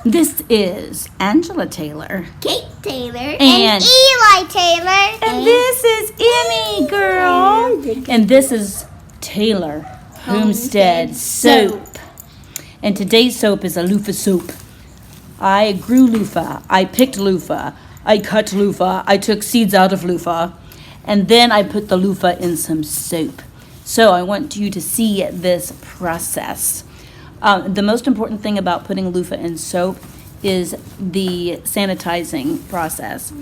This is Angela Taylor. Kate Taylor. And Eli Taylor. And this is Emmy Girl. And this is Taylor Homestead Soap. And today's soap is a Luffa Soap. I grew Luffa. I picked Luffa. I cut Luffa. I took seeds out of Luffa. And then I put the Luffa in some soap. So I want you to see this process. The most important thing about putting Luffa in soap is the sanitizing process.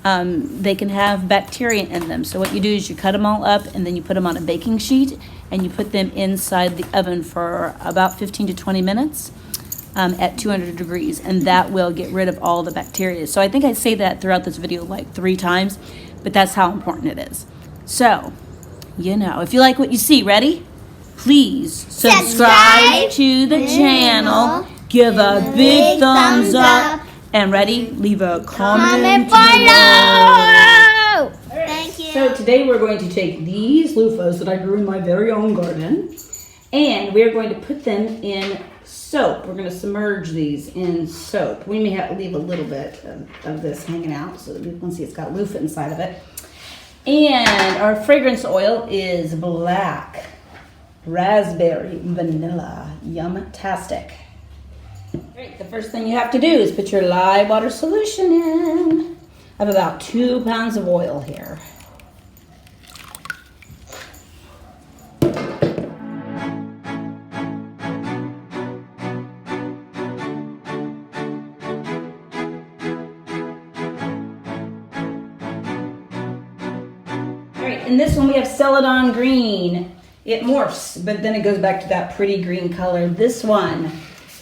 They can have bacteria in them. So what you do is you cut them all up and then you put them on a baking sheet and you put them inside the oven for about 15 to 20 minutes at 200 degrees, and that will get rid of all the bacteria. So I think I say that throughout this video like 3 times, but that's how important it is. So, you know, if you like what you see, ready? Please subscribe to the channel, give a big thumbs up, and ready? Leave a comment below. Thank you. So today we're going to take these loofahs that I grew in my very own garden, and we're going to put them in soap. We're going to submerge these in soap. We may have to leave a little bit of this hanging out so that you can see it's got loofah inside of it. And our fragrance oil is black raspberry vanilla, yum-tastic. Great, the first thing you have to do is put your lye water solution in. I have about 2 pounds of oil here. All right, in this one we have Celadon green. It morphs, but then it goes back to that pretty green color. This one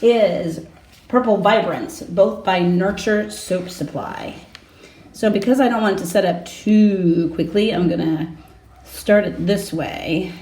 is Purple Vibrance, both by Nurture Soap Supply. So because I don't want it to set up too quickly, I'm gonna start it this way.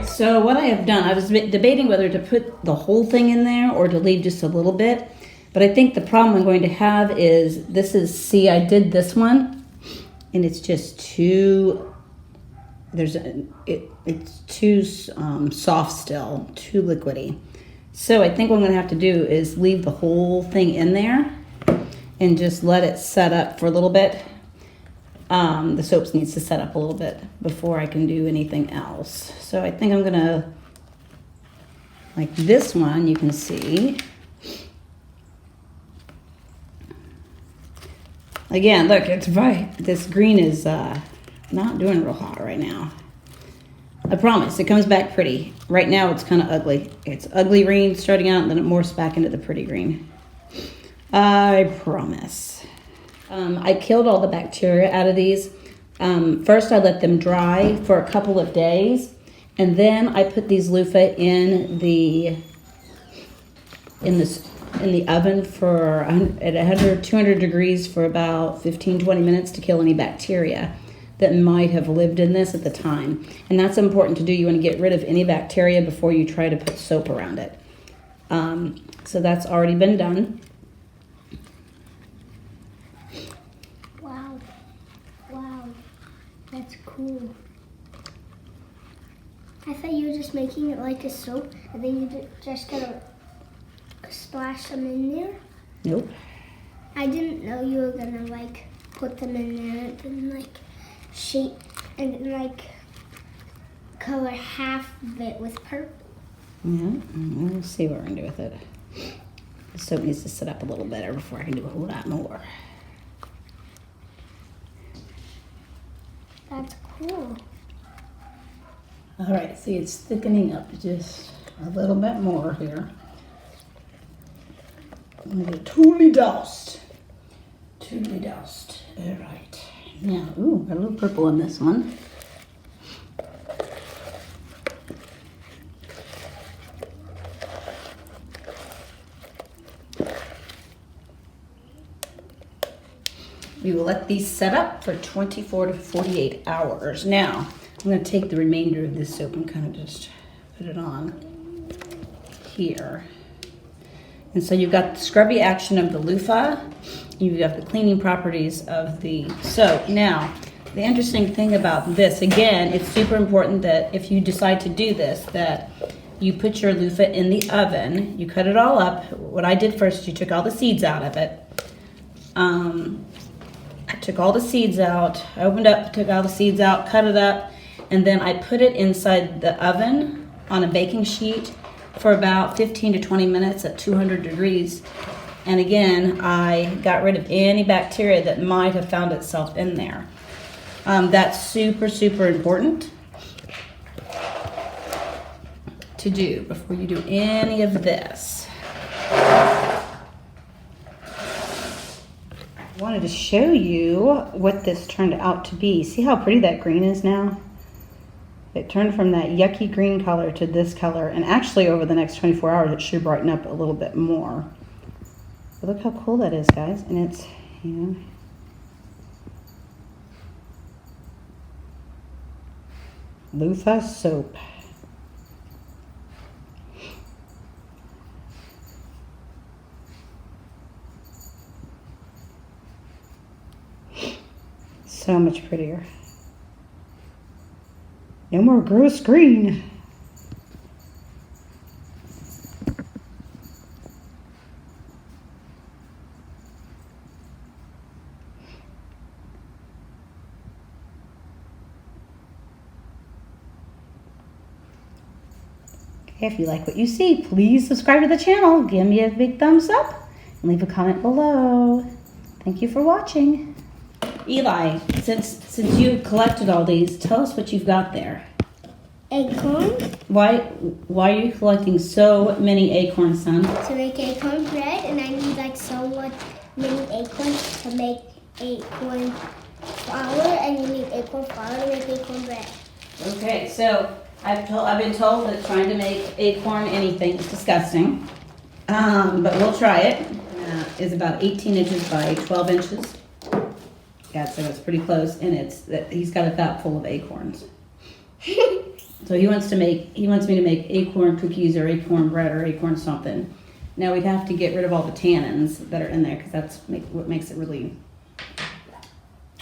So what I have done, I was debating whether to put the whole thing in there or to leave just a little bit. But I think the problem I'm going to have is, see, I did this one, and it's just too, it's too soft still, too liquidy. So I think what I'm going to have to do is leave the whole thing in there and just let it set up for a little bit. The soaps needs to set up a little bit before I can do anything else. So I think I'm gonna, like this one, you can see. Again, look, it's bright. This green is not doing real hot right now. I promise, it comes back pretty. Right now it's kind of ugly. It's ugly green starting out, and then it morphs back into the pretty green. I promise. I killed all the bacteria out of these. First I let them dry for a couple of days, and then I put these loofah in the oven for at 200 degrees for about 15-20 minutes to kill any bacteria that might have lived in this at the time. And that's important to do. You want to get rid of any bacteria before you try to put soap around it. So that's already been done. That's cool. I thought you were just making it like a soap, and then you just gotta splash them in there. Nope. I didn't know you were gonna like put them in there and then like shape and then like color half of it with purple. Yeah, we'll see what we're gonna do with it. The soap needs to set up a little better before I can do a whole lot more. That's cool. All right, see, it's thickening up just a little bit more here. I'm gonna get totally doused. Totally doused. All right. Now, ooh, got a little purple in this one. We will let these set up for 24 to 48 hours. Now, I'm going to take the remainder of this soap and kind of just put it on here. And so you've got the scrubby action of the loofah. You've got the cleaning properties of the soap. Now, the interesting thing about this, again, it's super important that if you decide to do this, that you put your loofah in the oven. You cut it all up. What I did first, you took all the seeds out of it. I took all the seeds out. I opened up, took all the seeds out, cut it up, and then I put it inside the oven on a baking sheet for about 15 to 20 minutes at 200 degrees. And again, I got rid of any bacteria that might have found itself in there. That's super, super important to do before you do any of this. I wanted to show you what this turned out to be. See how pretty that green is now? It turned from that yucky green color to this color, and actually over the next 24 hours it should brighten up a little bit more. But look how cool that is, guys. And it's, you know, Luffa Soap. So much prettier. No more gross green. If you like what you see, please subscribe to the channel, give me a big thumbs up, and leave a comment below. Thank you for watching. Eli, since you collected all these, tell us what you've got there. Acorn. Why are you collecting so many acorns, son? To make acorn bread, and I need like so much many acorns to make acorn flour, and you need acorn flour to make acorn bread. Okay, so I've been told that trying to make acorn anything is disgusting, but we'll try it. It's about 18 inches by 12 inches. Yeah, so it's pretty close, and he's got a vat full of acorns. So he wants me to make acorn cookies or acorn bread or acorn something. Now we'd have to get rid of all the tannins that are in there because that's what makes it really,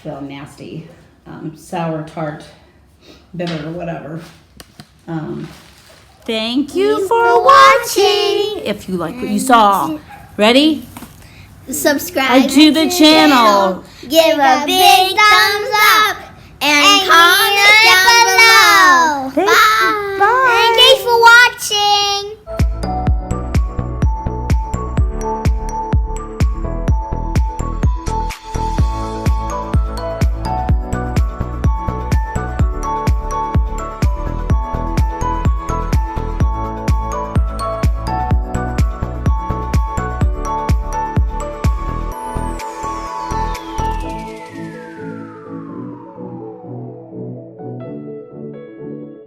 well, nasty, sour, tart, bitter, or whatever. Thank you for watching. If you like what you saw, ready? Subscribe to the channel. Give a big thumbs up and comment down below.